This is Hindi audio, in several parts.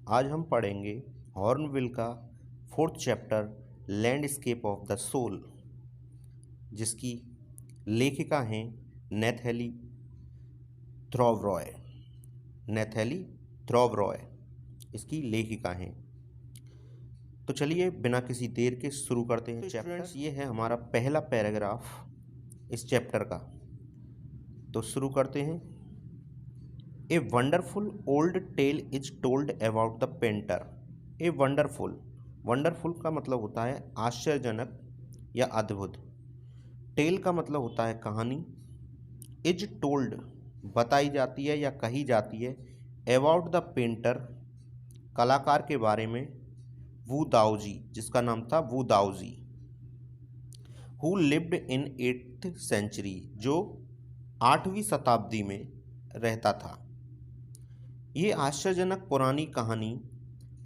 आज हम पढ़ेंगे हॉर्नबिल का 4th chapter landscape of the soul, जिसकी लेखिका हैं नैथली थ्रॉवरॉय। नैथली थ्रॉवरॉय इसकी लेखिका हैं। तो चलिए बिना किसी देर के शुरू करते हैं। चैप्टर ये है हमारा पहला पैराग्राफ इस चैप्टर का। तो शुरू करते हैं। A wonderful old tale is told about the painter. A wonderful का मतलब होता है आश्चर्यजनक या अद्भुत। टेल का मतलब होता है कहानी। इज टोल्ड बताई जाती है या कही जाती है। अबाउट द पेंटर कलाकार के बारे में। वू दाओजी जिसका नाम था Wu Daozi. Who lived in 8th century जो 8वीं शताब्दी में रहता था। ये आश्चर्यजनक पुरानी कहानी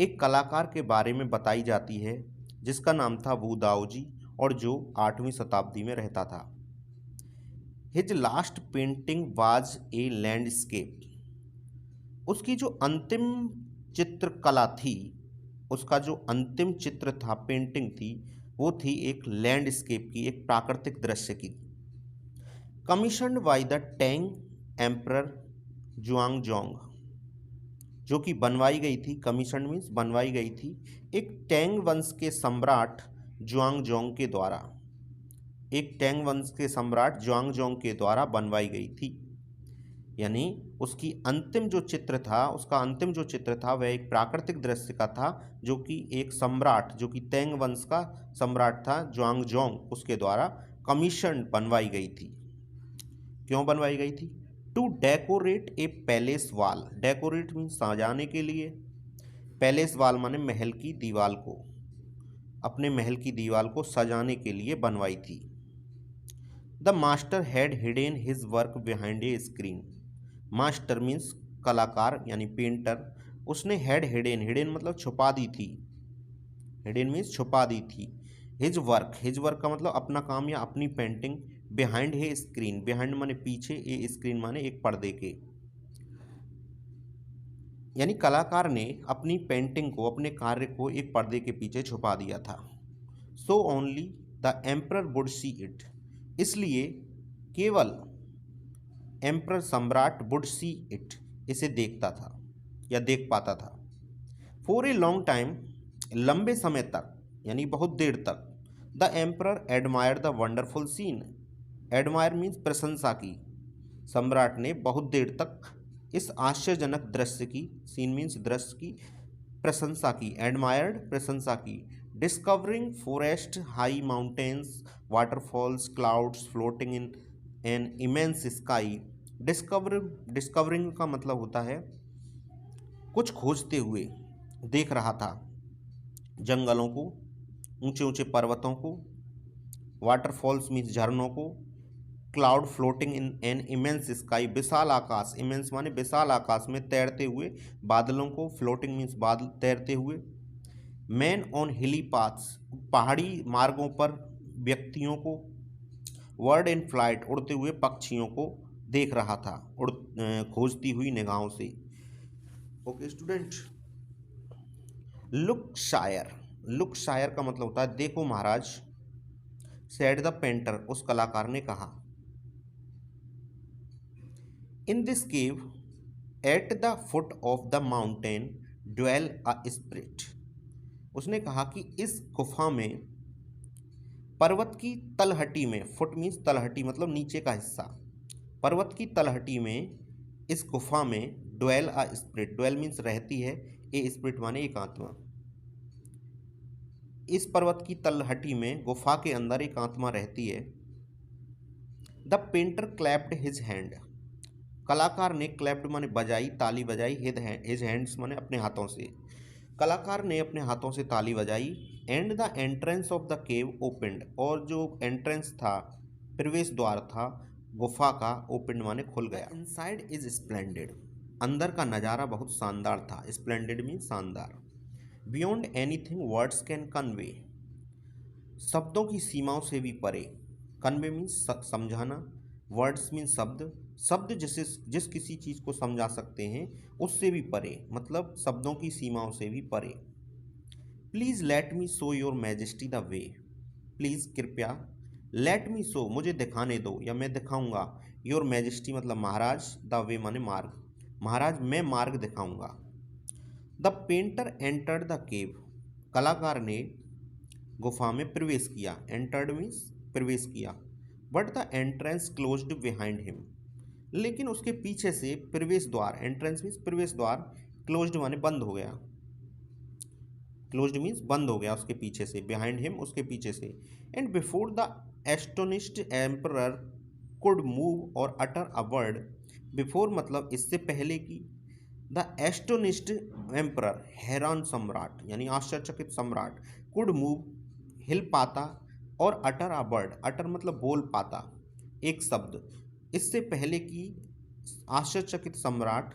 एक कलाकार के बारे में बताई जाती है जिसका नाम था वू दाओजी और जो 8वीं शताब्दी में रहता था। His last painting was a landscape. उसकी जो अंतिम चित्रकला थी, उसका जो अंतिम चित्र था, पेंटिंग थी, वो थी एक लैंडस्केप की, एक प्राकृतिक दृश्य की। Commissioned by the Tang emperor Xuanzong, जो कि बनवाई गई थी। कमीशन मीन्स बनवाई गई थी एक टैंग वंश के सम्राट जुआंगजोंग के द्वारा। एक टैंग वंश के सम्राट जुआंगजोंग के द्वारा बनवाई गई थी। यानी उसकी अंतिम जो चित्र था, उसका अंतिम जो चित्र था वह एक प्राकृतिक दृश्य का था, जो कि एक सम्राट, जो कि टैंग वंश का सम्राट था जुआंगजोंग, उसके द्वारा कमीशन बनवाई गई थी। क्यों बनवाई गई थी? To decorate a palace wall. Decorate means सजाने के लिए। पैलेस वॉल माने महल की दीवार को, अपने महल की दीवार को सजाने के लिए बनवाई थी। The master had hidden his work behind a screen. Master means कलाकार यानी पेंटर। उसने हैड हिडन मतलब छुपा दी थी। हिडन मीन्स छुपा दी थी। हिज वर्क का मतलब अपना काम या अपनी पेंटिंग। बिहाइंड है स्क्रीन। बिहाइंड माने पीछे, ए स्क्रीन माने एक पर्दे के। यानी कलाकार ने अपनी पेंटिंग को, अपने कार्य को एक पर्दे के पीछे छुपा दिया था। So only the emperor would see it. इसलिए केवल एम्परर सम्राट वुड सी इट, इसे देखता था या देख पाता था। फॉर ए लॉन्ग टाइम, लंबे समय तक यानी बहुत देर तक, the emperor admire the wonderful scene. Admire means प्रशंसा की। सम्राट ने बहुत देर तक इस आश्चर्यजनक दृश्य की, सीन मीन्स दृश्य की, प्रशंसा की। एडमायर्ड प्रशंसा की। Discovering forest, high mountains, waterfalls, clouds floating in an immense sky. Discovering का मतलब होता है कुछ खोजते हुए। देख रहा था जंगलों को, ऊंचे ऊंचे पर्वतों को। वाटरफॉल्स मीन्स झरनों को। Cloud floating in an immense sky, Vishal Akash. Immense माने विशाल आकाश में तैरते हुए बादलों को। फ्लोटिंग मीन्स बादल तैरते हुए। मैन ऑन हिली पाथ्स, पहाड़ी मार्गों पर व्यक्तियों को। वर्ड इन फ्लाइट, उड़ते हुए पक्षियों को देख रहा था खोजती हुई निगाहों से। Okay student. लुक शायर का मतलब होता है देखो महाराज। सेड द पेंटर, उस कलाकार ने कहा। In this cave at the foot of the mountain dwell a spirit. उसने कहा कि इस गुफा में, पर्वत की तलहटी में, फुट मीन्स तलहटी मतलब नीचे का हिस्सा, पर्वत की तलहटी में, इस गुफा में dwell a spirit. Dwell means रहती है, ए स्पिरिट माने एक आत्मा। इस पर्वत की तलहटी में, गुफा के अंदर एक आत्मा रहती है। The painter clapped his hand. कलाकार ने, क्लैप्ड माने बजाई, ताली बजाई। हिज हैंड्स माने अपने हाथों से। कलाकार ने अपने हाथों से ताली बजाई। And the entrance of the cave opened, और जो एंट्रेंस था, प्रवेश द्वार था गुफा का, ओपेंड माने खुल गया। इनसाइड इज स्प्लेंडेड, अंदर का नज़ारा बहुत शानदार था। स्प्लेंडेड मीन शानदार। Beyond anything words can convey, शब्दों की सीमाओं से भी परे। कन्वे मीन्स समझाना, वर्ड्स मीन्स शब्द, शब्द जिस किसी चीज़ को समझा सकते हैं उससे भी परे, मतलब शब्दों की सीमाओं से भी परे। Please let me show your majesty the way. Please कृपया, लेट मी शो मुझे दिखाने दो या मैं दिखाऊंगा, योर मैजेस्टी मतलब महाराज, द वे माने मार्ग, महाराज मैं मार्ग दिखाऊंगा। The painter entered the cave, कलाकार ने गुफा में प्रवेश किया। एंटर्ड मीन्स प्रवेश किया। But the entrance closed behind him, लेकिन उसके पीछे से प्रवेश द्वार, एंट्रेंस मीन्स प्रवेश द्वार, क्लोज्ड माने बंद हो गया, क्लोज्ड मीन्स बंद हो गया उसके पीछे से, बिहाइंड हिम उसके पीछे से। And before the astonished emperor could move और अटर अ वर्ड, बिफोर मतलब इससे पहले की, द एस्टोनिश्ड एम्परर हैरान सम्राट यानी आश्चर्यचकित सम्राट, कुड मूव हिल पाता और अटर अ वर्ड, अटर मतलब बोल पाता एक शब्द, इससे पहले कि आश्चर्यचकित सम्राट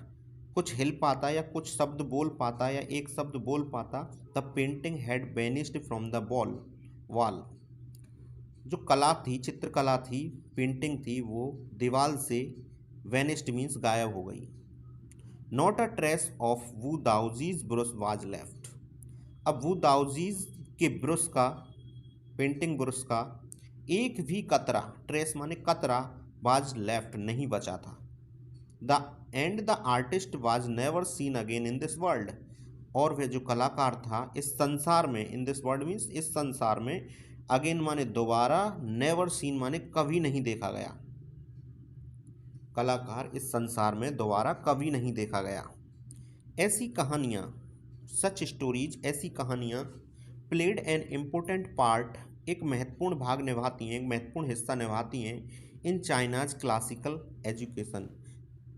कुछ हिल पाता या कुछ शब्द बोल पाता या एक शब्द बोल पाता, the painting had vanished from the wall, जो कला थी, चित्रकला थी, पेंटिंग थी, वो दीवाल से वेनिस्ड मीन्स गायब हो गई। Not a trace of Wu Daozi's brush was left, अब वू दाउजीज के ब्रश का, पेंटिंग ब्रश का एक भी कतरा, ट्रेस माने कतरा, वाज लेफ्ट नहीं बचा था। The end the artist was never seen again in this world, और वह जो कलाकार था इस संसार में, इन दिस वर्ल्ड मीन्स इस संसार में, अगेन माने दोबारा, नेवर सीन माने कभी नहीं देखा गया, कलाकार इस संसार में दोबारा कभी नहीं देखा गया। ऐसी कहानियाँ, सच स्टोरीज, ऐसी कहानियाँ प्लेड एन इम्पोर्टेंट पार्ट, एक महत्वपूर्ण भाग निभाती हैं, एक महत्वपूर्ण हिस्सा निभाती हैं in China's classical education,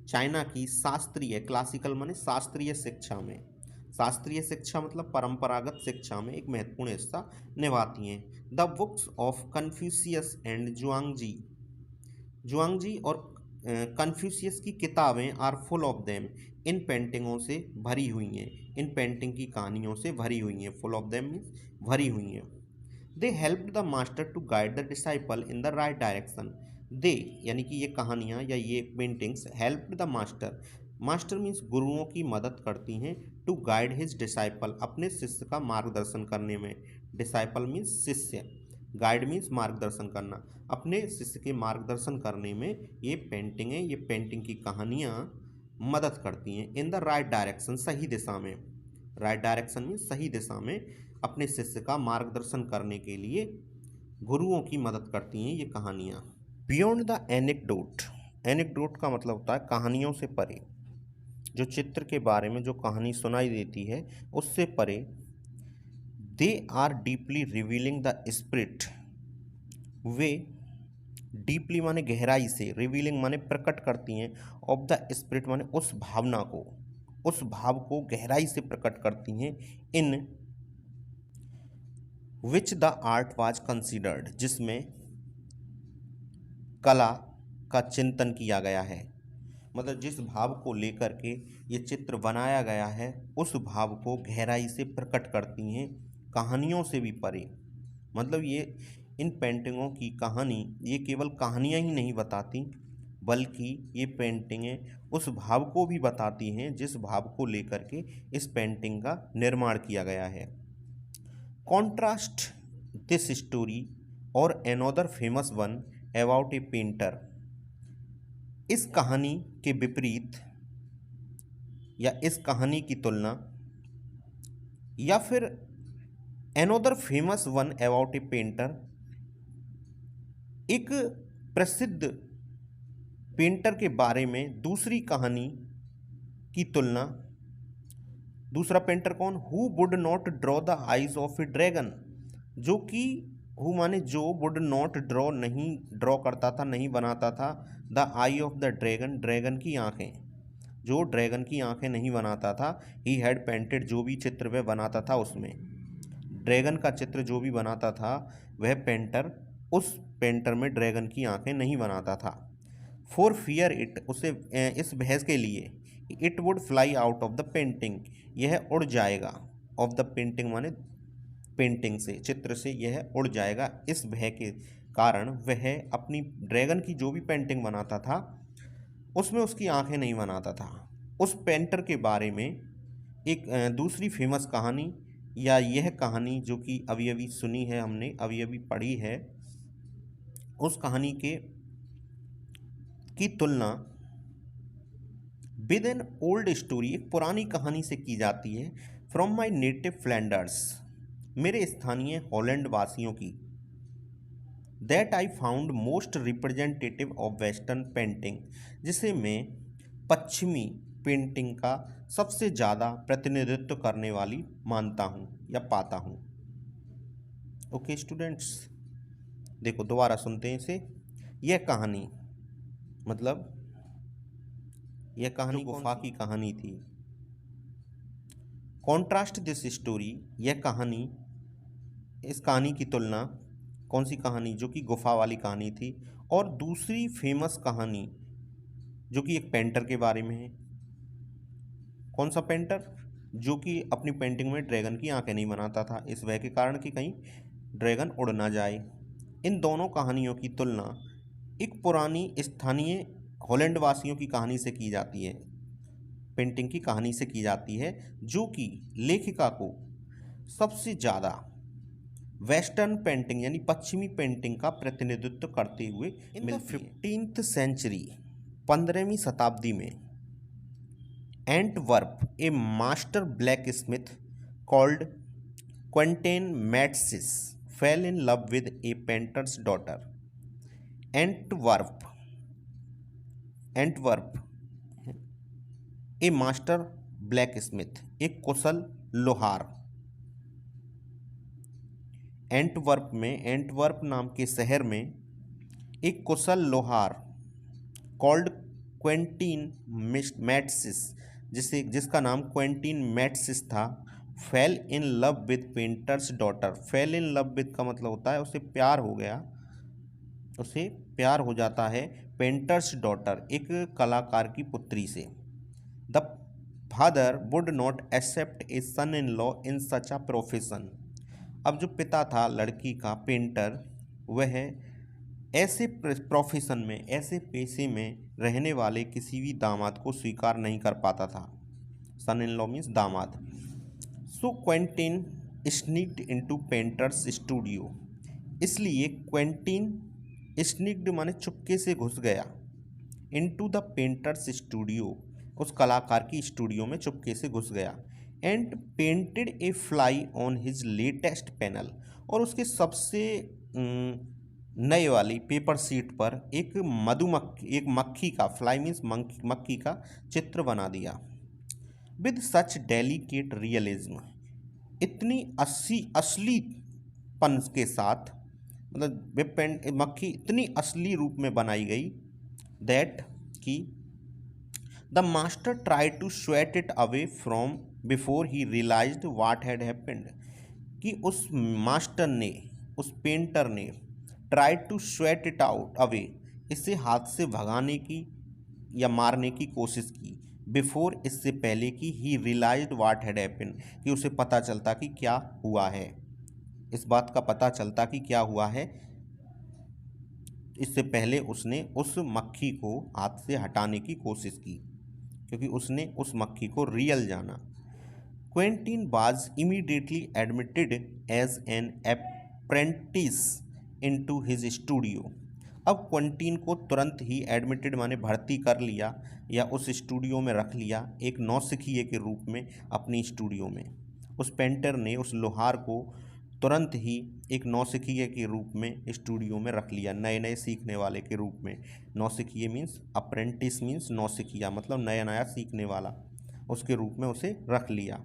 China की शास्त्रीय, क्लासिकल माने शास्त्रीय शिक्षा में, शास्त्रीय शिक्षा मतलब परंपरागत शिक्षा में एक महत्वपूर्ण हिस्सा निभाती हैं। The books of Confucius and Zhuangzi, Zhuangzi और कन्फ्यूशियस की किताबें आर फुल ऑफ देम, इन पेंटिंगों से भरी हुई हैं, इन पेंटिंग की कहानियों से भरी हुई हैं, फुल ऑफ देम मीन्स भरी हुई हैं। They help the master to guide the disciple in the right direction, they यानी कि ये कहानियाँ या ये paintings help the master, master means गुरुओं की मदद करती हैं, टू गाइड हिज डिसाइपल अपने शिष्य का मार्गदर्शन करने में, डिसाइपल मीन्स शिष्य, गाइड मीन्स मार्गदर्शन करना, अपने शिष्य के मार्गदर्शन करने में ये पेंटिंगें, ये पेंटिंग की कहानियाँ मदद करती हैं। इन द राइट डायरेक्शन, सही दिशा में, राइट डायरेक्शन मीन्स सही दिशा में अपने शिष्य का मार्गदर्शन करने के लिए गुरुओं की मदद करती हैं ये कहानियाँ। बियॉन्ड द एनेक्डोट, एनेक्डोट का मतलब होता है कहानियों से परे, जो चित्र के बारे में जो कहानी सुनाई देती है उससे परे। They are deeply revealing the spirit, वे डीपली माने गहराई से, रिवीलिंग माने प्रकट करती हैं, ऑफ द स्पिरिट माने उस भावना को, उस भाव को गहराई से प्रकट करती हैं, in which the art was considered, जिसमें कला का चिंतन किया गया है, मतलब जिस भाव को लेकर के ये चित्र बनाया गया है उस भाव को गहराई से प्रकट करती हैं, कहानियों से भी परे, मतलब ये इन पेंटिंगों की कहानी, ये केवल कहानियाँ ही नहीं बताती बल्कि ये पेंटिंगें उस भाव को भी बताती हैं जिस भाव को लेकर के इस पेंटिंग का निर्माण किया गया है। कॉन्ट्रास्ट दिस स्टोरी और another famous one about A painter, इस कहानी के विपरीत या इस कहानी की तुलना, या फिर another famous one about A painter, एक प्रसिद्ध पेंटर के बारे में दूसरी कहानी की तुलना। दूसरा पेंटर कौन? Who would not draw the eyes of A dragon, जो कि हु माने जो, वुड नॉट ड्रॉ नहीं ड्रॉ करता था, नहीं बनाता था, the I of the dragon, dragon की आंखें, जो ड्रैगन की आंखें नहीं बनाता था। ही हैड पेंटेड, जो भी चित्र वह बनाता था उसमें, ड्रैगन का चित्र जो भी बनाता था वह पेंटर, उस पेंटर में ड्रैगन की आंखें नहीं बनाता था। फॉर फियर इट, उसे इस बहस के लिए, it would fly out of the painting, यह उड़ जाएगा, ऑफ द पेंटिंग माने पेंटिंग से, चित्र से यह उड़ जाएगा, इस भय के कारण वह अपनी ड्रैगन की जो भी पेंटिंग बनाता था उसमें उसकी आंखें नहीं बनाता था। उस पेंटर के बारे में एक दूसरी फेमस कहानी, या यह कहानी जो कि अभी अभी सुनी है हमने, अभी अभी पढ़ी है, उस कहानी की तुलना विद एन ओल्ड स्टोरी, एक पुरानी कहानी से की जाती है, फ्रॉम माई नेटिव फ्लैंडर्स, मेरे स्थानीय हॉलैंड वासियों की, that I found most representative of western painting, जिसे मैं पश्चिमी पेंटिंग का सबसे ज़्यादा प्रतिनिधित्व करने वाली मानता हूँ या पाता हूँ। ओके स्टूडेंट्स, देखो दोबारा सुनते हैं इसे। यह कहानी, मतलब यह कहानी गुफा की कहानी थी। कॉन्ट्रास्ट दिस स्टोरी, यह कहानी, इस कहानी की तुलना, कौन सी कहानी, जो कि गुफा वाली कहानी थी, और दूसरी फेमस कहानी जो कि एक पेंटर के बारे में है। कौन सा पेंटर? जो कि अपनी पेंटिंग में ड्रैगन की आंखें नहीं बनाता था, इस वजह के कारण कि कहीं ड्रैगन उड़ ना जाए। इन दोनों कहानियों की तुलना एक पुरानी स्थानीय हॉलैंड वासियों की कहानी से की जाती है, पेंटिंग की कहानी से की जाती है, जो कि लेखिका को सबसे ज़्यादा वेस्टर्न पेंटिंग यानी पश्चिमी पेंटिंग का प्रतिनिधित्व करते हुए मिलती है। 15th सेंचुरी, 15वीं शताब्दी में, Antwerp, a master blacksmith called Quentin Matsys fell in love with a painter's daughter. Antwerp, Antwerp, a master blacksmith, एक कुशल लोहार। एंटवर्प में, एंटवर्प नाम के शहर में एक कुशल लोहार कॉल्ड क्विंटीन मैट्सिस, जिसका नाम क्विंटीन मैट्सिस था, fail in love with painters daughter. Fail in love with का मतलब होता है उसे प्यार हो गया, उसे प्यार हो जाता है पेंटर्स डॉटर, एक कलाकार की पुत्री से। The father would not accept a son in law in such a profession. अब जो पिता था लड़की का, पेंटर, वह ऐसे प्रोफेशन में, ऐसे पेशे में रहने वाले किसी भी दामाद को स्वीकार नहीं कर पाता था। सन इन लॉ मीन्स दामाद। सो क्विंटीन स्नीक्ड इनटू पेंटर्स स्टूडियो, इसलिए क्विंटीन स्नीक्ड माने चुपके से घुस गया, इनटू द पेंटर्स स्टूडियो, उस कलाकार की स्टूडियो में चुपके से घुस गया, and painted A fly on his latest panel, और उसके सबसे नए वाली पेपर शीट पर एक मधुमक्खी, एक मक्खी का, फ्लाई मीन्स मक्खी का चित्र बना दिया। विद सच डेलिकेट रियलिज्म, इतनी असलीपन के साथ, मतलब मक्खी इतनी असली रूप में बनाई गई, दैट कि the master try to sweat it away from before he realized what had happened, कि उस मास्टर ने, उस पेंटर ने try to sweat it out away, इसे हाथ से भगाने की या मारने की कोशिश की, बिफोर, इससे पहले कि ही रियलाइज्ड व्हाट हैड हैपेंड, कि उसे पता चलता कि क्या हुआ है, इस बात का पता चलता कि क्या हुआ है, इससे पहले उसने उस मक्खी को हाथ से हटाने की कोशिश की, क्योंकि उसने उस मक्खी को रियल जाना। Quentin was immediately admitted as an apprentice into his studio. अब क्विंटीन को तुरंत ही एडमिटेड माने भर्ती कर लिया या उस स्टूडियो में रख लिया, एक नौसिखिए के रूप में अपनी स्टूडियो में। उस पेंटर ने उस लोहार को तुरंत ही एक नौसिखिए के रूप में स्टूडियो में रख लिया, नए नए सीखने वाले के रूप में। नौसिखिए मीन्स अप्रेंटिस मीन्स नौसिखिया, मतलब नया नया सीखने वाला, उसके रूप में उसे रख लिया।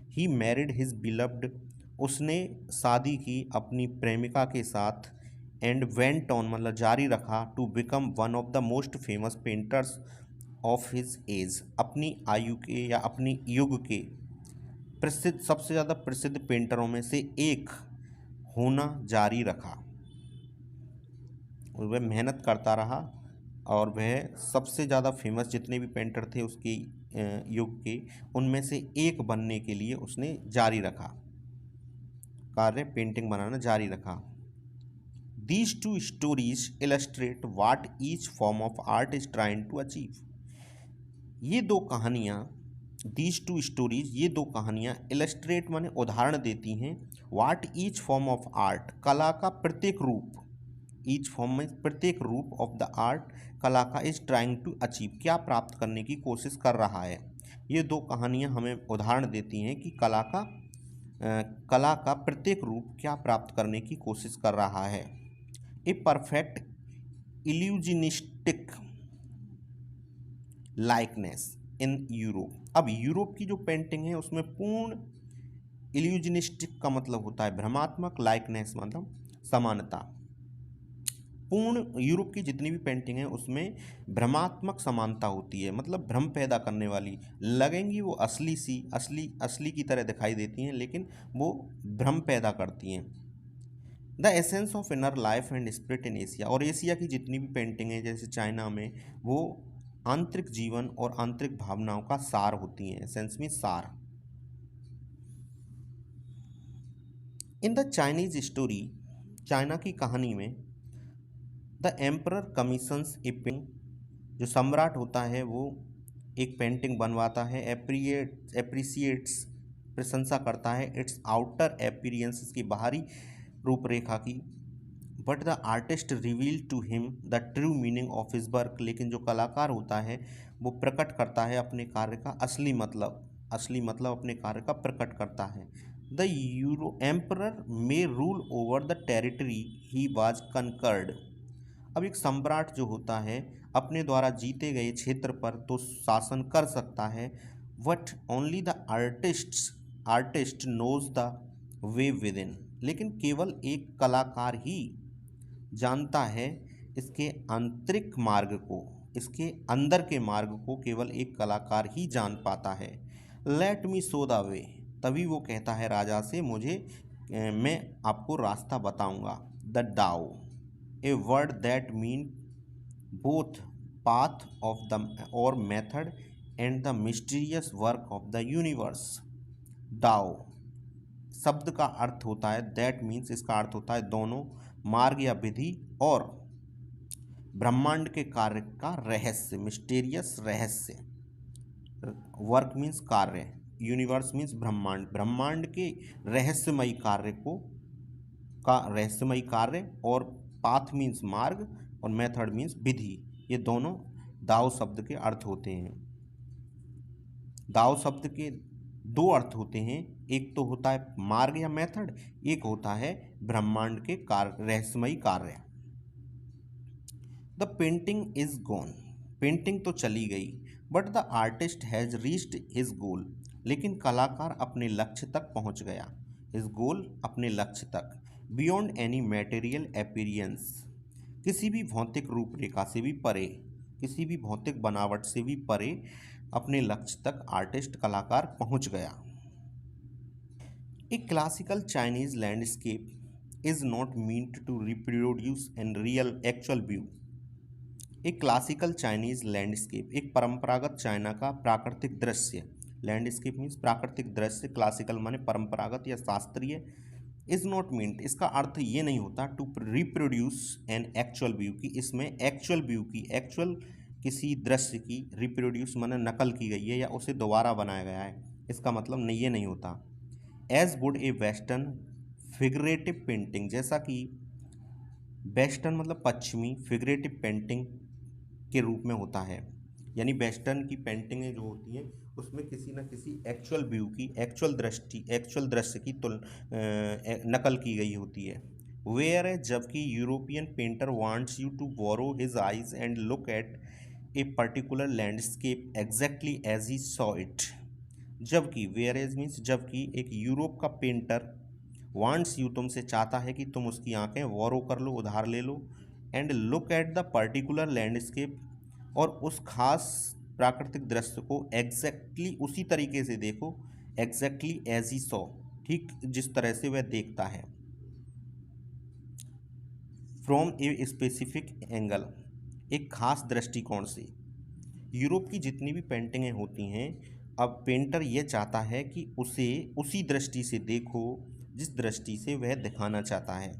ही मैरिड हिज बिलव्ड, उसने शादी की अपनी प्रेमिका के साथ, एंड वेंट ऑन मतलब जारी रखा, to become one of the most famous painters of his age, अपनी आयु के या अपनी युग के प्रसिद्ध, सबसे ज़्यादा प्रसिद्ध पेंटरों में से एक होना जारी रखा। वह मेहनत करता रहा और वह सबसे ज़्यादा फेमस जितने भी पेंटर थे उसके युग के, उनमें से एक बनने के लिए उसने जारी रखा, कार्य पेंटिंग बनाना जारी रखा। These two stories illustrate what each form of art is trying to achieve. ये दो कहानियाँ, दीज टू स्टोरीज, ये दो कहानियाँ इलस्ट्रेट माने उदाहरण देती हैं वाट ईच फॉर्म ऑफ आर्ट, कला का प्रत्येक रूप, ईच फॉर्म में प्रत्येक रूप ऑफ द आर्ट, कला का इज ट्राइंग टू अचीव, क्या प्राप्त करने की कोशिश कर रहा है। ये दो कहानियाँ हमें उदाहरण देती हैं कि कला का प्रत्येक रूप क्या प्राप्त करने की कोशिश कर रहा है। A perfect illusionistic likeness in Europe. अब यूरोप की जो पेंटिंग है उसमें पूर्ण, इल्यूजनिस्टिक का मतलब होता है भ्रमात्मक, लाइकनेस मतलब समानता। पूर्ण यूरोप की जितनी भी पेंटिंग है उसमें भ्रमात्मक समानता होती है, मतलब भ्रम पैदा करने वाली लगेंगी, वो असली की तरह दिखाई देती हैं लेकिन वो भ्रम पैदा करती हैं। The essence of inner life and spirit in Asia, और एशिया की जितनी भी पेंटिंग है जैसे चाइना में, वो आंतरिक जीवन और आंतरिक भावनाओं का सार होती हैं, एसेंस में सार। In the Chinese story, China की कहानी में, the emperor commissions A painting, जो सम्राट होता है वो एक पेंटिंग बनवाता है, एप्रिसिएट्स, प्रशंसा करता है, इट्स आउटर एपीरियंस, इसकी बाहरी रूपरेखा की, but the artist reveal to him the true meaning of his work, लेकिन जो कलाकार होता है वो प्रकट करता है अपने कार्य का असली मतलब अपने कार्य का प्रकट करता है। The euro emperor may rule over the territory he was conquered. अब एक सम्राट जो होता है अपने द्वारा जीते गए क्षेत्र पर तो शासन कर सकता है, but only the artist knows the way within, लेकिन केवल एक कलाकार ही जानता है इसके आंतरिक मार्ग को, इसके अंदर के मार्ग को केवल एक कलाकार ही जान पाता है। Let me show the way, तभी वो कहता है राजा से, मैं आपको रास्ता बताऊंगा। The Dao, a word that mean both path of the or method and the mysterious work of the universe. Dao शब्द का अर्थ होता है, दैट मीन्स इसका अर्थ होता है दोनों, मार्ग या विधि, और ब्रह्मांड के कार्य का रहस्य, मिस्टीरियस रहस्य। वर्क मीन्स कार्य, यूनिवर्स मीन्स ब्रह्मांड, ब्रह्मांड के रहस्यमयी कार्य रहस्यमयी कार्य, और पाथ मीन्स मार्ग, और मेथड मीन्स विधि। ये दोनों दाओ शब्द के अर्थ होते हैं। दाओ शब्द के दो अर्थ होते हैं, एक तो होता है मार्ग या मेथड, एक होता है ब्रह्मांड के कार्य, रहस्यमयी कार्य। The painting is gone, painting तो चली गई, but the artist has reached his goal, लेकिन कलाकार अपने लक्ष्य तक पहुंच गया। हिज गोल, अपने लक्ष्य तक, बियॉन्ड एनी मटेरियल अपीयरेंस, किसी भी भौतिक रूपरेखा से भी परे, किसी भी भौतिक बनावट से भी परे अपने लक्ष्य तक आर्टिस्ट, कलाकार पहुंच गया। A classical Chinese landscape is not meant to reproduce an real actual view. एक क्लासिकल चाइनीज लैंडस्केप, एक परंपरागत चाइना का प्राकृतिक दृश्य, लैंडस्केप मीन्स प्राकृतिक दृश्य, क्लासिकल माने परंपरागत या शास्त्रीय, इज नॉट मीन्ट, इसका अर्थ ये नहीं होता to reproduce an actual view, की इसमें एक्चुअल व्यू की, एक्चुअल किसी दृश्य की, रिप्रोड्यूस माने नकल की गई है या उसे दोबारा बनाया गया है, इसका मतलब नहीं, ये नहीं होता। As would a western figurative painting, जैसा कि वेस्टर्न मतलब पश्चिमी, फिगरेटिव पेंटिंग के रूप में होता है, यानी वेस्टर्न की पेंटिंगें जो होती हैं उसमें किसी न किसी एक्चुअल व्यू की, एक्चुअल दृश्य की नकल की गई होती है। वेयर है, जबकि European painter wants you to borrow his eyes and look at a particular landscape exactly as he saw it. जबकि, वेयर एज मीन्स जबकि, एक यूरोप का पेंटर वांट्स यू, तुमसे चाहता है कि तुम उसकी आंखें वॉरो कर लो, उधार ले लो, and look at the particular landscape, और उस खास प्राकृतिक दृश्य को एग्जैक्टली उसी तरीके से देखो, एग्जैक्टली एज ही सॉ, ठीक जिस तरह से वह देखता है, फ्रॉम ए स्पेसिफिक एंगल, एक खास दृष्टिकोण से। यूरोप की जितनी भी पेंटिंगें होती हैं, अब पेंटर यह चाहता है कि उसे उसी दृष्टि से देखो जिस दृष्टि से वह दिखाना चाहता है।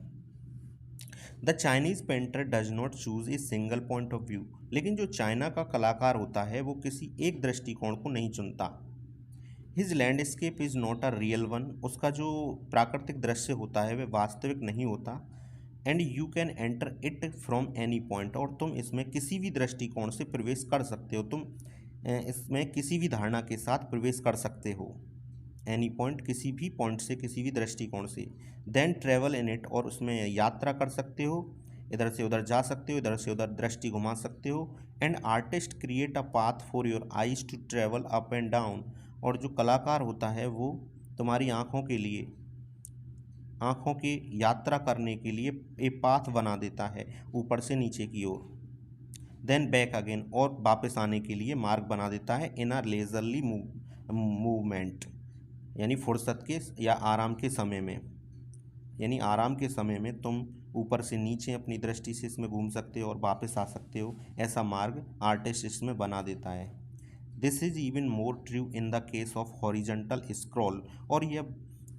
The Chinese painter does not choose a single point of view, लेकिन जो चाइना का कलाकार होता है वो किसी एक दृष्टिकोण को नहीं चुनता। His landscape is not a real one, उसका जो प्राकृतिक दृश्य होता है वह वास्तविक नहीं होता। And you can enter it from any point, और तुम इसमें किसी भी दृष्टिकोण से प्रवेश कर सकते हो, तुम इसमें किसी भी धारणा के साथ प्रवेश कर सकते हो। एनी पॉइंट, किसी भी पॉइंट से, किसी भी दृष्टिकोण से। देन ट्रेवल इन इट, और उसमें यात्रा कर सकते हो, इधर से उधर जा सकते हो, इधर से उधर दृष्टि घुमा सकते हो। And artist create a path for your eyes to travel up and down, और जो कलाकार होता है वो तुम्हारी आँखों के लिए, आँखों की यात्रा करने के लिए एक पाथ बना देता है ऊपर से नीचे की ओर। देन बैक अगेन, और वापस आने के लिए मार्ग बना देता है इन अ लेजरली मूवमेंट, यानी फुर्सत के या आराम के समय में, यानी आराम के समय में तुम ऊपर से नीचे अपनी दृष्टि से इसमें घूम सकते हो और वापस आ सकते हो, ऐसा मार्ग आर्टिस्ट इसमें बना देता है। This is even more true in the case of horizontal scroll, और यह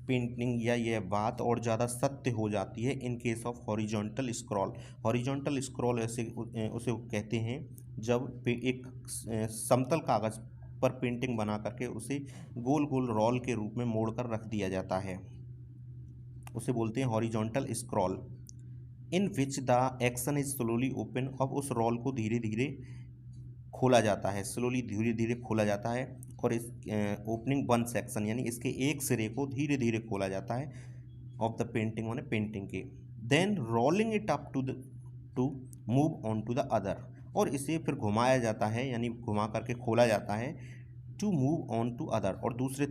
पेंटिंग या यह बात और ज़्यादा सत्य हो जाती है in case of horizontal scroll. Horizontal scroll ऐसे उसे कहते हैं जब एक समतल कागज़ पर पेंटिंग बना करके उसे गोल गोल रोल के रूप में मोड़ कर रख दिया जाता है, उसे बोलते हैं horizontal scroll. In which the action is slowly open, अब उस रोल को धीरे धीरे खोला जाता है, स्लोली धीरे धीरे खोला जाता है, और इस ओपनिंग वन सेक्शन यानी इसके एक सिरे को धीरे धीरे खोला जाता है ऑफ द पेंटिंग, माने पेंटिंग के। Then rolling it up to move on to the other, और इसे फिर घुमाया जाता है, यानी घुमा करके खोला जाता है to move on to other, और दूसरे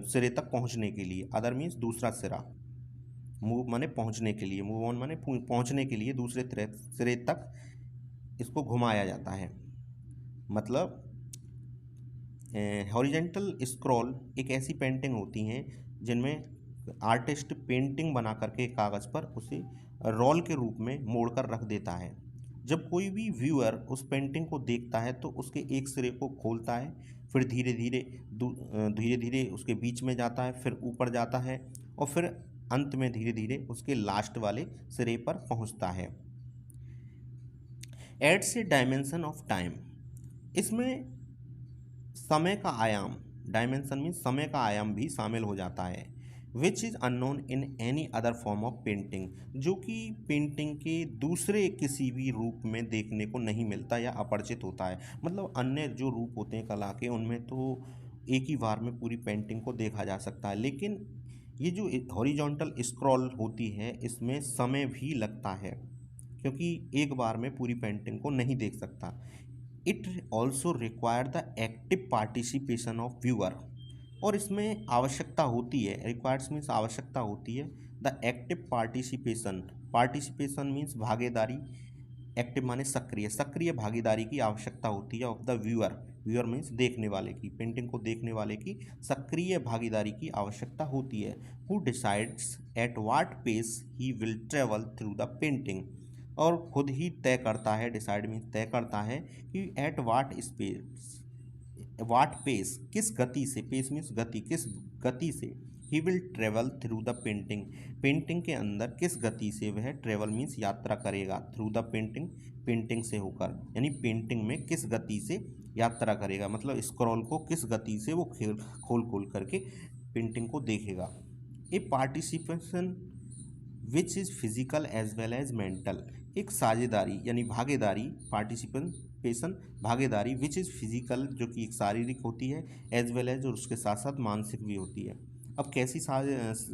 सिरे तक पहुंचने के लिए। अदर मीन्स दूसरा सिरा, मूव माने पहुंचने के लिए, मूव ऑन माने पहुंचने के लिए दूसरे सिरे तक इसको घुमाया जाता है। मतलब हॉरिजेंटल स्क्रॉल एक ऐसी पेंटिंग होती हैं जिनमें आर्टिस्ट पेंटिंग बना करके कागज़ पर उसे रोल के रूप में मोड़ कर रख देता है। जब कोई भी व्यूअर उस पेंटिंग को देखता है तो उसके एक सिरे को खोलता है, फिर धीरे धीरे उसके बीच में जाता है, फिर ऊपर जाता है, और फिर अंत में धीरे धीरे उसके लास्ट वाले सिरे पर पहुंचता है। Adds a dimension of time, इसमें समय का आयाम, डायमेंशन मीन्स समय का आयाम भी शामिल हो जाता है। Which is unknown in any other form of painting, जो कि पेंटिंग के दूसरे किसी भी रूप में देखने को नहीं मिलता या अपरिचित होता है। मतलब अन्य जो रूप होते हैं कला के, उनमें तो एक ही बार में पूरी पेंटिंग को देखा जा सकता है, लेकिन ये जो हॉरिजॉन्टल स्क्रॉल होती है इसमें समय भी लगता है, क्योंकि एक बार में पूरी पेंटिंग को नहीं देख सकता। It also require the active participation of viewer, और इसमें आवश्यकता होती है, रिक्वायर्स मीन्स आवश्यकता होती है, the active participation, participation means भागीदारी, एक्टिव माने सक्रिय, सक्रिय भागीदारी की आवश्यकता होती है of the viewer, viewer means देखने वाले की, पेंटिंग को देखने वाले की सक्रिय भागीदारी की आवश्यकता होती है। Who decides at what pace he will travel through the painting, और खुद ही तय करता है, डिसाइड मीन्स तय करता है कि एट वाट पेस, किस गति से, पेस मीन्स गति, किस गति से, ही will travel through the painting, painting के अंदर किस गति से वह ट्रेवल मीन्स यात्रा करेगा, थ्रू द पेंटिंग, पेंटिंग से होकर, यानी पेंटिंग में किस गति से यात्रा करेगा, मतलब स्क्रॉल को किस गति से वो खोल करके पेंटिंग को देखेगा। A participation which is physical as well as mental, एक साझेदारी यानी भागीदारी, पार्टिसिपेशन भागीदारी, विच इज़ फिजिकल जो कि एक शारीरिक होती है, एज वेल एज और उसके साथ साथ मानसिक भी होती है। अब कैसी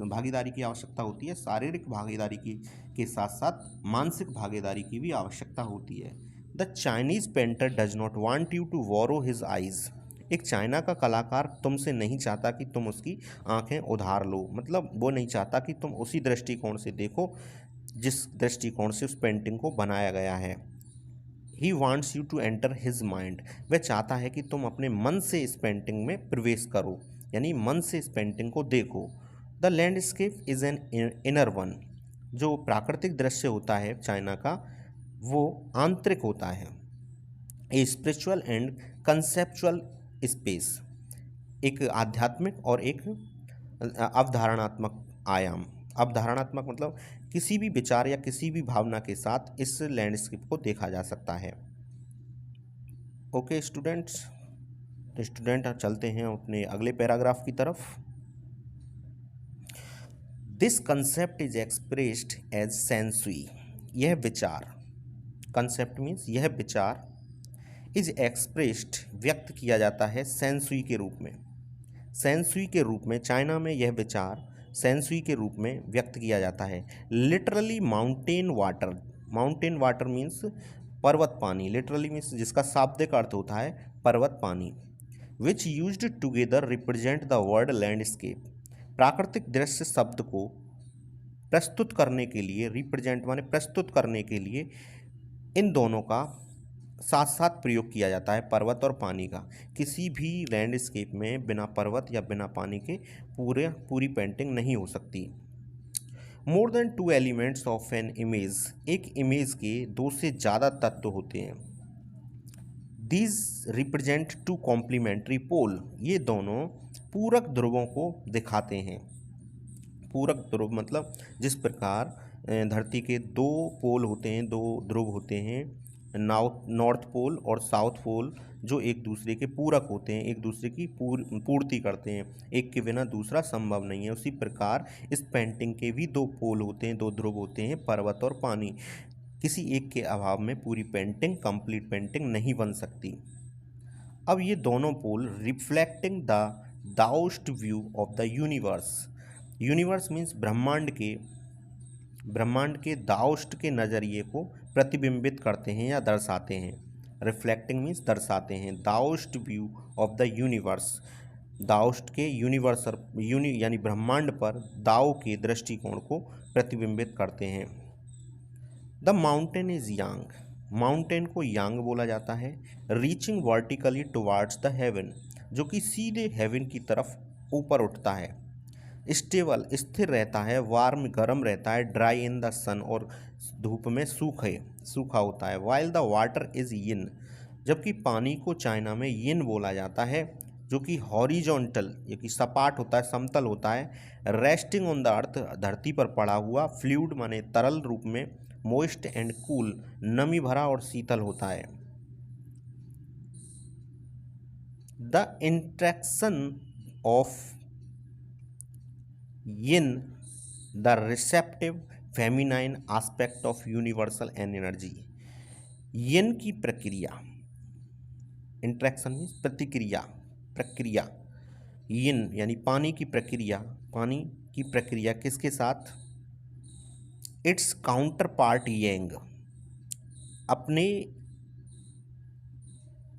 भागीदारी की आवश्यकता होती है, शारीरिक भागीदारी की के साथ साथ मानसिक भागीदारी की भी आवश्यकता होती है। The Chinese painter does not want you to borrow his eyes, एक चाइना का कलाकार तुमसे नहीं चाहता कि तुम उसकी आंखें उधार लो, मतलब वो नहीं चाहता कि तुम उसी दृष्टिकोण से देखो जिस दृष्टिकोण से उस पेंटिंग को बनाया गया है। He wants you to enter his mind, वह चाहता है कि तुम अपने मन से इस पेंटिंग में प्रवेश करो, यानी मन से इस पेंटिंग को देखो। The landscape is an inner one, जो प्राकृतिक दृश्य होता है चाइना का वो आंतरिक होता है। A spiritual and conceptual space, एक आध्यात्मिक और एक अवधारणात्मक आयाम, अवधारणात्मक मतलब किसी भी विचार या किसी भी भावना के साथ इस लैंडस्केप को देखा जा सकता है। ओके स्टूडेंट्स, तो स्टूडेंट चलते हैं अपने अगले पैराग्राफ की तरफ। This concept is expressed as Shanshui, यह विचार, कंसेप्ट मीन्स यह विचार, इज एक्सप्रेस्ड व्यक्त किया जाता है सेंसुई के रूप में। सेंसुई के रूप में चाइना में यह विचार सेंसुई के रूप में व्यक्त किया जाता है। Literally mountain water, mountain water means पर्वत पानी, लिटरली मीन्स जिसका शाब्दिक अर्थ होता है पर्वत पानी। Which used together represent the world landscape, प्राकृतिक दृश्य शब्द को प्रस्तुत करने के लिए, रिप्रेजेंट माने प्रस्तुत करने के लिए इन दोनों का साथ साथ प्रयोग किया जाता है, पर्वत और पानी का। किसी भी लैंडस्केप में बिना पर्वत या बिना पानी के पूरी पेंटिंग नहीं हो सकती। More than 2 elements of an image, एक इमेज के 2 से ज़्यादा तत्व होते हैं। दीज रिप्रेजेंट 2 कॉम्प्लीमेंट्री पोल, ये दोनों पूरक ध्रुवों को दिखाते हैं। पूरक ध्रुव मतलब जिस प्रकार धरती के 2 पोल होते हैं, 2 ध्रुव होते हैं, नॉर्थ पोल और साउथ पोल, जो एक दूसरे के पूरक होते हैं, एक दूसरे की पूर्ति करते हैं, एक के बिना दूसरा संभव नहीं है। उसी प्रकार इस पेंटिंग के भी 2 पोल होते हैं, 2 ध्रुव होते हैं, पर्वत और पानी। किसी एक के अभाव में पूरी पेंटिंग, कंप्लीट पेंटिंग नहीं बन सकती। अब ये दोनों pole reflecting the Daoist view of the universe, universe means ब्रह्मांड के दाओस्ट के नज़रिए को प्रतिबिंबित करते हैं या दर्शाते हैं। रिफ्लेक्टिंग मीन्स दर्शाते हैं। दाओस्ट व्यू ऑफ द यूनिवर्स, दाओस्ट के यूनिवर्सल यानी ब्रह्मांड पर दाओ के दृष्टिकोण को प्रतिबिंबित करते हैं। The mountain is Yang, mountain को यांग बोला जाता है। Reaching vertically towards the haven, जो कि सीधे हेवन की तरफ ऊपर उठता है। स्टेबल स्थिर रहता है। वार्म गर्म रहता है। ड्राई इन द सन, और धूप में सूखा होता है। वाइल द वाटर इज यिन, जबकि पानी को चाइना में यिन बोला जाता है, जो कि हॉरिजॉन्टल, ये कि सपाट होता है, समतल होता है। रेस्टिंग ऑन द अर्थ, धरती पर पड़ा हुआ। फ्लूइड माने तरल रूप में। मोइस्ट एंड कूल, नमी भरा और शीतल होता है। The interaction of yin the receptive feminine aspect of universal and energy, yin की प्रक्रिया, इंट्रैक्शन मीन्स प्रक्रिया, यिन यानी पानी की प्रक्रिया किसके साथ? इट्स काउंटर पार्ट यंग, अपने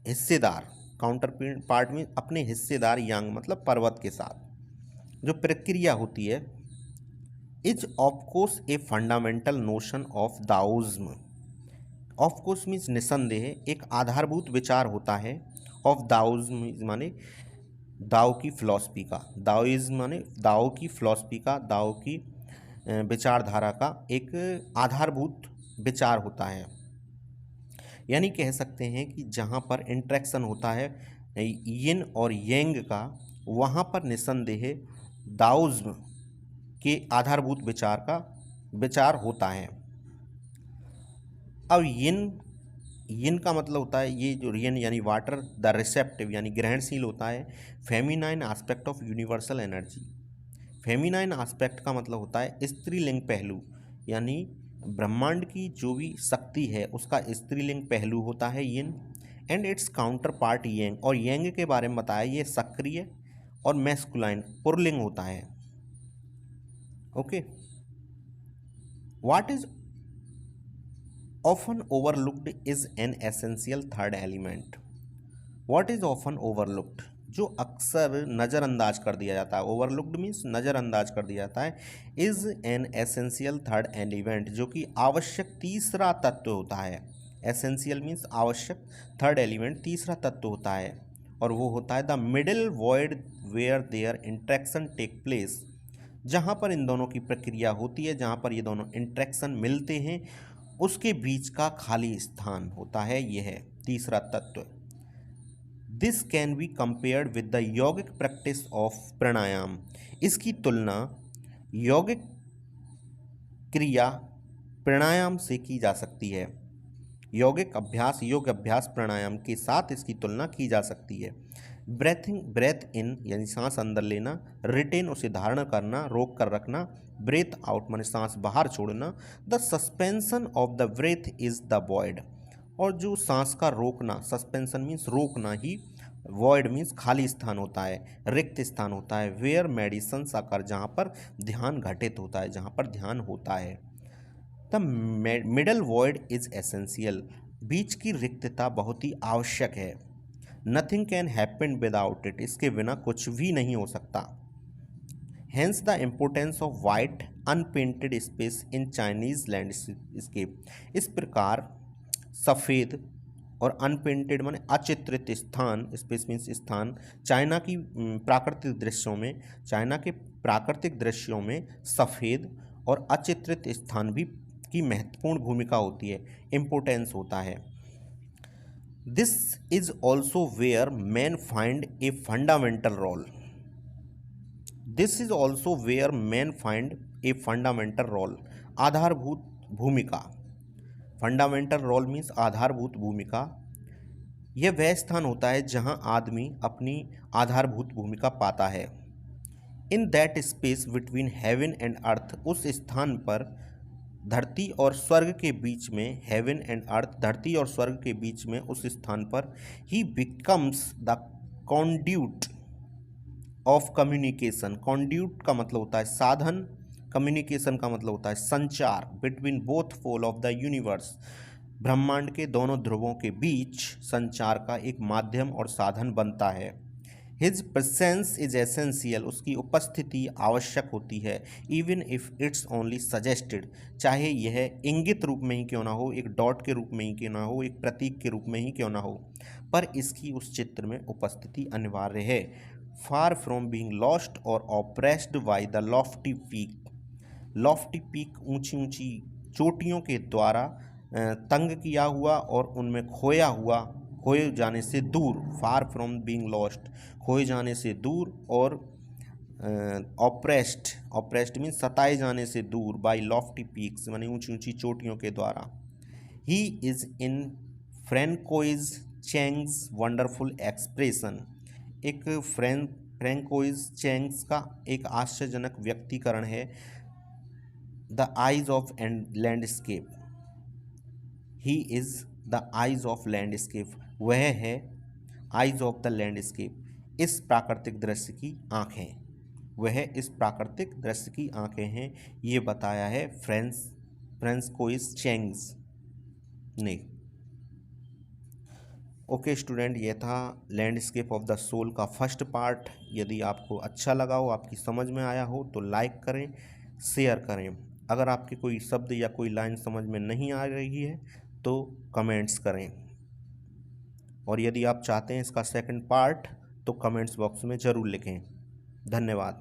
हिस्सेदार, काउंटर पार्ट में अपने हिस्सेदार यांग मतलब पर्वत के साथ जो प्रक्रिया होती है। Is of course a fundamental notion of Daoism, of course means निसंदेह एक आधारभूत विचार होता है। ऑफ दाओज्म माने दाओ की फिलॉसफी का, दाओइज्म माने दाओ की फिलॉसफी का, दाओ की विचारधारा का एक आधारभूत विचार होता है। यानी कह सकते हैं कि जहाँ पर इंट्रैक्शन होता है यिन और यांग का, वहाँ पर निसंदेह दाओज्म के आधारभूत विचार होता है। अब यिन का मतलब होता है, ये जो यिन यानी वाटर, द रिसेप्टिव यानी ग्रहणशील होता है। Feminine aspect of universal energy, feminine aspect का मतलब होता है स्त्रीलिंग पहलू, यानी ब्रह्मांड की जो भी शक्ति है उसका स्त्रीलिंग पहलू होता है यिन। एंड इट्स काउंटर पार्ट यांग, और यांग के बारे में बताया ये सक्रिय और मैस्कुलाइन पुरलिंग होता है। Okay, what is often overlooked is an essential third element. What is often overlooked, जो अक्सर नज़रअंदाज कर दिया जाता है। ओवरलुक्ड मीन्स नज़रअंदाज कर दिया जाता है। Is an essential third element, जो कि आवश्यक तीसरा तत्व होता है। एसेंशियल मीन्स आवश्यक, थर्ड एलिमेंट तीसरा तत्व होता है, और वो होता है the middle void where their interaction take place, जहाँ पर इन दोनों की प्रक्रिया होती है, जहाँ पर ये दोनों इंट्रैक्शन मिलते हैं, उसके बीच का खाली स्थान होता है यह तीसरा तत्व। This can be compared with the yogic practice of pranayama, इसकी तुलना यौगिक क्रिया प्राणायाम से की जा सकती है। यौगिक अभ्यास योग अभ्यास प्राणायाम के साथ इसकी तुलना की जा सकती है। ब्रेथ इन यानी सांस अंदर लेना, रिटेन उसे धारण करना, रोक कर रखना, ब्रेथ आउट माने सांस बाहर छोड़ना, the suspension of the breath is the void, और जो सांस का रोकना, सस्पेंशन मीन्स रोकना ही, वॉइड मीन्स खाली स्थान होता है, रिक्त स्थान होता है, वेयर मेडिसन आकर जहाँ पर ध्यान घटित होता है, जहाँ पर ध्यान होता है। The middle void is essential, बीच की रिक्तता बहुत ही आवश्यक है। Nothing can happen without it, इसके बिना कुछ भी नहीं हो सकता। Hence the importance of white unpainted space in Chinese landscape, इस प्रकार सफ़ेद और अनपेंटेड माने अचित्रित स्थान, स्पेस मीन्स स्थान, चाइना की प्राकृतिक दृश्यों में, चाइना के प्राकृतिक दृश्यों में सफ़ेद और अचित्रित स्थान भी की महत्वपूर्ण भूमिका होती है, इम्पोर्टेंस होता है। This is also where man find a fundamental role, this is also where man find a fundamental role, आधारभूत भूमिका, फंडामेंटल रोल मीन्स आधारभूत भूमिका। यह वह स्थान होता है जहां आदमी अपनी आधारभूत भूमिका पाता है। In that space between heaven and earth, उस स्थान पर धरती और स्वर्ग के बीच में, हेवन एंड अर्थ धरती और स्वर्ग के बीच में, उस स्थान पर ही becomes the conduit of communication, conduit का मतलब होता है साधन, कम्युनिकेशन का मतलब होता है संचार, between both pole of the universe, ब्रह्मांड के दोनों ध्रुवों के बीच संचार का एक माध्यम और साधन बनता है। हिज प्रेजेंस इज एसेंशियल, उसकी उपस्थिति आवश्यक होती है। Even if it's only suggested, चाहे यह इंगित रूप में ही क्यों ना हो, एक डॉट के रूप में ही क्यों ना हो, एक प्रतीक के रूप में ही क्यों ना हो, पर इसकी उस चित्र में उपस्थिति अनिवार्य है। फार फ्रॉम बीइंग लॉस्ट और oppressed by the Lofty peak, Lofty peak ऊंची ऊंची चोटियों के द्वारा तंग किया हुआ और उनमें खोया हुआ, खोए जाने से दूर, फार फ्रॉम बीइंग लॉस्ट खोए जाने से दूर, और ऑप्रेस्ड, ऑप्रेस्ड मीन सताए जाने से दूर, बाय लॉफ्टी पीक्स माने ऊंची ऊंची चोटियों के द्वारा। He is in François Cheng's wonderful expression, एक फ्रेंकोइज चैंग्स का एक आश्चर्यजनक व्यक्तिकरण है। The eyes of and landscape, he is the eyes of landscape, वह है आइज ऑफ द लैंडस्केप, इस प्राकृतिक दृश्य की आँखें, वह इस प्राकृतिक दृश्य की आँखें हैं, ये बताया है फ्रेंकोइज चैंग्स ने। ओके स्टूडेंट, ये था लैंडस्केप ऑफ द सोल का फर्स्ट पार्ट। यदि आपको अच्छा लगा हो, आपकी समझ में आया हो, तो लाइक करें, शेयर करें। अगर आपके कोई शब्द या कोई लाइन समझ में नहीं आ रही है तो कमेंट्स करें, और यदि आप चाहते हैं इसका सेकंड पार्ट तो कमेंट्स बॉक्स में ज़रूर लिखें। धन्यवाद।